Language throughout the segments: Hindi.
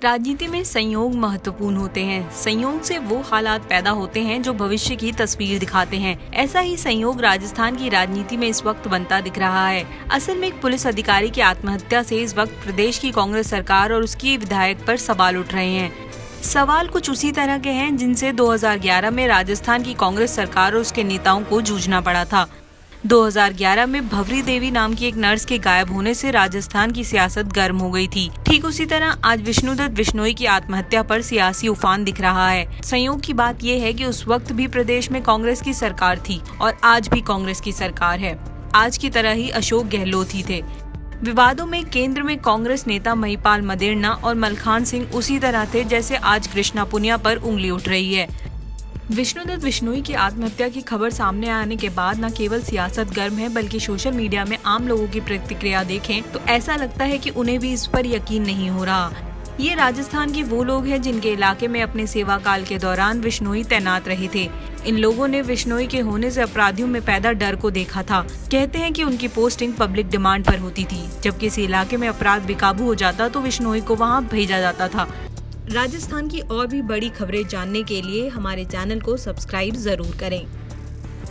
राजनीति में संयोग महत्वपूर्ण होते हैं। संयोग से वो हालात पैदा होते हैं जो भविष्य की तस्वीर दिखाते हैं। ऐसा ही संयोग राजस्थान की राजनीति में इस वक्त बनता दिख रहा है। असल में एक पुलिस अधिकारी की आत्महत्या से इस वक्त प्रदेश की कांग्रेस सरकार और उसकी विधायक पर सवाल उठ रहे हैं। सवाल कुछ उसी तरह के हैं जिनसे 2011 में राजस्थान की कांग्रेस सरकार और उसके नेताओं को जूझना पड़ा था। 2011 में भवरी देवी नाम की एक नर्स के गायब होने से राजस्थान की सियासत गर्म हो गई थी। ठीक उसी तरह आज विष्णुदत्त बिश्नोई की आत्महत्या पर सियासी उफान दिख रहा है। संयोग की बात यह है कि उस वक्त भी प्रदेश में कांग्रेस की सरकार थी और आज भी कांग्रेस की सरकार है। आज की तरह ही अशोक गहलोत ही थे। विवादों में केंद्र में कांग्रेस नेता महिपाल मदेरणा और मलखान सिंह उसी तरह थे जैसे आज कृष्णा पुनिया पर उंगली उठ रही है। विष्णुदत्त बिश्नोई की आत्महत्या की खबर सामने आने के बाद न केवल सियासत गर्म है बल्कि सोशल मीडिया में आम लोगों की प्रतिक्रिया देखें तो ऐसा लगता है कि उन्हें भी इस पर यकीन नहीं हो रहा। ये राजस्थान के वो लोग हैं जिनके इलाके में अपने सेवा काल के दौरान बिश्नोई तैनात रहे थे। इन लोगों ने बिश्नोई के होने से अपराधियों में पैदा डर को देखा था। कहते हैं कि उनकी पोस्टिंग पब्लिक डिमांड पर होती थी। जब किसी इलाके में अपराध बेकाबू हो जाता तो बिश्नोई को वहाँ भेजा जाता था। राजस्थान की और भी बड़ी खबरें जानने के लिए हमारे चैनल को सब्सक्राइब जरूर करें।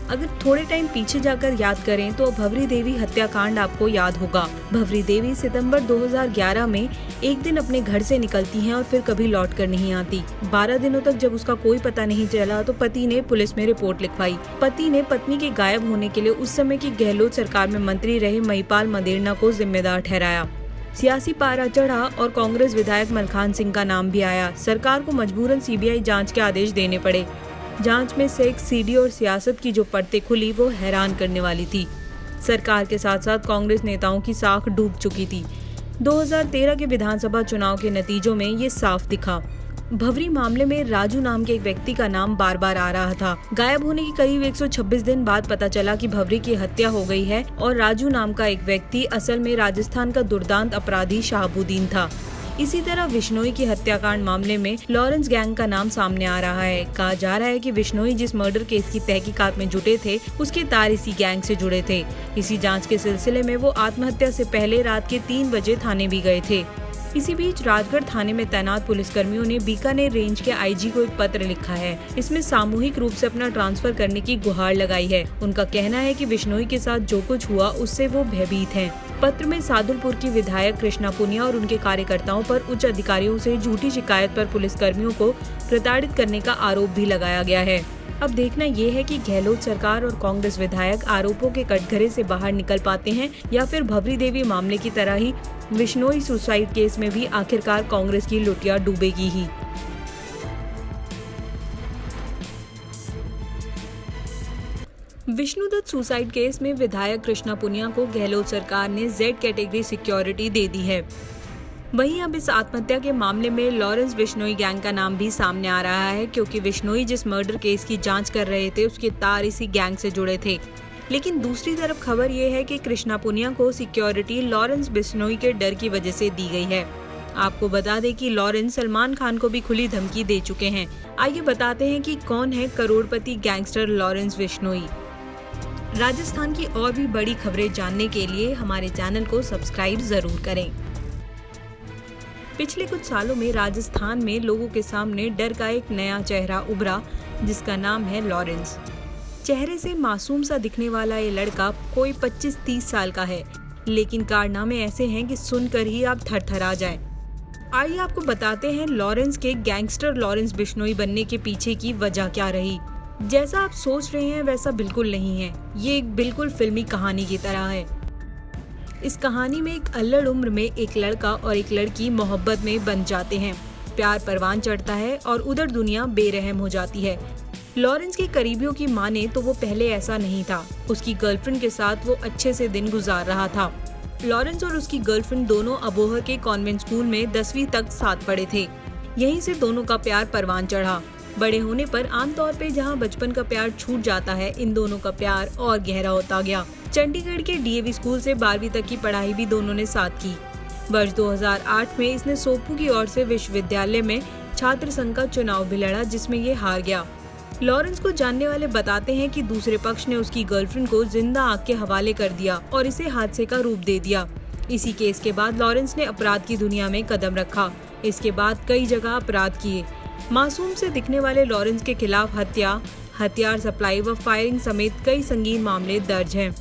अगर थोड़े टाइम पीछे जाकर याद करें तो भवरी देवी हत्याकांड आपको याद होगा। भवरी देवी सितंबर 2011 में एक दिन अपने घर से निकलती हैं और फिर कभी लौट कर नहीं आती। 12 दिनों तक जब उसका कोई पता नहीं चला तो पति ने पुलिस में रिपोर्ट लिखवाई। पति ने पत्नी के गायब होने के लिए उस समय की गहलोत सरकार में मंत्री रहे महिपाल मदेरणा को जिम्मेदार ठहराया। सियासी पारा चढ़ा और कांग्रेस विधायक मलखान सिंह का नाम भी आया। सरकार को मजबूरन सीबीआई जांच के आदेश देने पड़े। जांच में सेक्स, सीडी और सियासत की जो परतें खुली वो हैरान करने वाली थी। सरकार के साथ साथ कांग्रेस नेताओं की साख डूब चुकी थी। 2013 के विधानसभा चुनाव के नतीजों में ये साफ दिखा। भवरी मामले में राजू नाम के एक व्यक्ति का नाम बार बार आ रहा था। गायब होने के करीब 126 दिन बाद पता चला कि भवरी की हत्या हो गई है और राजू नाम का एक व्यक्ति असल में राजस्थान का दुर्दांत अपराधी शहाबुद्दीन था। इसी तरह बिश्नोई की हत्याकांड मामले में लॉरेंस गैंग का नाम सामने आ रहा है। कहा जा रहा है कि बिश्नोई जिस मर्डर केस की तहकीकात में जुटे थे उसके तार इसी गैंग से जुड़े थे। इसी जांच के सिलसिले में वो आत्महत्या से पहले रात के 3 बजे थाने भी गए थे। इसी बीच राजगढ़ थाने में तैनात पुलिसकर्मियों ने बीकानेर रेंज के आईजी को एक पत्र लिखा है। इसमें सामूहिक रूप से अपना ट्रांसफर करने की गुहार लगाई है। उनका कहना है कि बिश्नोई के साथ जो कुछ हुआ उससे वो भयभीत हैं। पत्र में सादुलपुर की विधायक कृष्णा पुनिया और उनके कार्यकर्ताओं पर उच्च अधिकारियों से झूठी शिकायत पर पुलिसकर्मियों को प्रताड़ित करने का आरोप भी लगाया गया है। अब देखना ये है कि गहलोत सरकार और कांग्रेस विधायक आरोपों के कटघरे से बाहर निकल पाते हैं या फिर भवरी देवी मामले की तरह ही बिश्नोई सुसाइड केस में भी आखिरकार कांग्रेस की लुटिया डूबेगी ही। विष्णुदत्त सुसाइड केस में विधायक कृष्णा पुनिया को गहलोत सरकार ने Z कैटेगरी सिक्योरिटी दे दी है। वहीं अब इस आत्महत्या के मामले में लॉरेंस बिश्नोई गैंग का नाम भी सामने आ रहा है क्योंकि बिश्नोई जिस मर्डर केस की जांच कर रहे थे उसके तार इसी गैंग से जुड़े थे। लेकिन दूसरी तरफ खबर ये है कि कृष्णा पुनिया को सिक्योरिटी लॉरेंस बिश्नोई के डर की वजह से दी गई है। आपको बता दें कि लॉरेंस सलमान खान को भी खुली धमकी दे चुके हैं। आइए बताते हैं कि कौन है करोड़पति गैंगस्टर लॉरेंस बिश्नोई। राजस्थान की और भी बड़ी खबरें जानने के लिए हमारे चैनल को सब्सक्राइब जरूर करें। पिछले कुछ सालों में राजस्थान में लोगों के सामने डर का एक नया चेहरा उभरा जिसका नाम है लॉरेंस। चेहरे से मासूम सा दिखने वाला ये लड़का कोई 25-30 साल का है, लेकिन कारनामे ऐसे हैं कि सुनकर ही आप थरथरा जाएं। आइए आपको बताते हैं लॉरेंस के गैंगस्टर लॉरेंस बिश्नोई बनने के पीछे की वजह क्या रही। जैसा आप सोच रहे हैं वैसा बिल्कुल नहीं है। ये एक बिल्कुल फिल्मी कहानी की तरह है। इस कहानी में एक अल्लड़ उम्र में एक लड़का और एक लड़की मोहब्बत में बंध जाते हैं। प्यार परवान चढ़ता है और उधर दुनिया बेरहम हो जाती है। लॉरेंस के करीबियों की माने तो वो पहले ऐसा नहीं था। उसकी गर्लफ्रेंड के साथ वो अच्छे से दिन गुजार रहा था। लॉरेंस और उसकी गर्लफ्रेंड दोनों अबोहर के कॉन्वेंट स्कूल में 10वीं तक साथ पढ़े थे। यहीं से दोनों का प्यार परवान चढ़ा। बड़े होने पर आमतौर पे जहां बचपन का प्यार छूट जाता है, इन दोनों का प्यार और गहरा होता गया। चंडीगढ़ के डीएवी स्कूल से 12वीं तक की पढ़ाई भी दोनों ने साथ की। वर्ष 2008 में इसने सोपू की ओर से विश्वविद्यालय में छात्र संघ का चुनाव भी लड़ा जिसमें ये हार गया। लॉरेंस को जानने वाले बताते हैं कि दूसरे पक्ष ने उसकी गर्लफ्रेंड को जिंदा आग के हवाले कर दिया और इसे हादसे का रूप दे दिया। इसी केस के बाद लॉरेंस ने अपराध की दुनिया में कदम रखा। इसके बाद कई जगह अपराध किए। मासूम से दिखने वाले लॉरेंस के खिलाफ हत्या, हथियार सप्लाई व फायरिंग समेत कई संगीन मामले दर्ज हैं।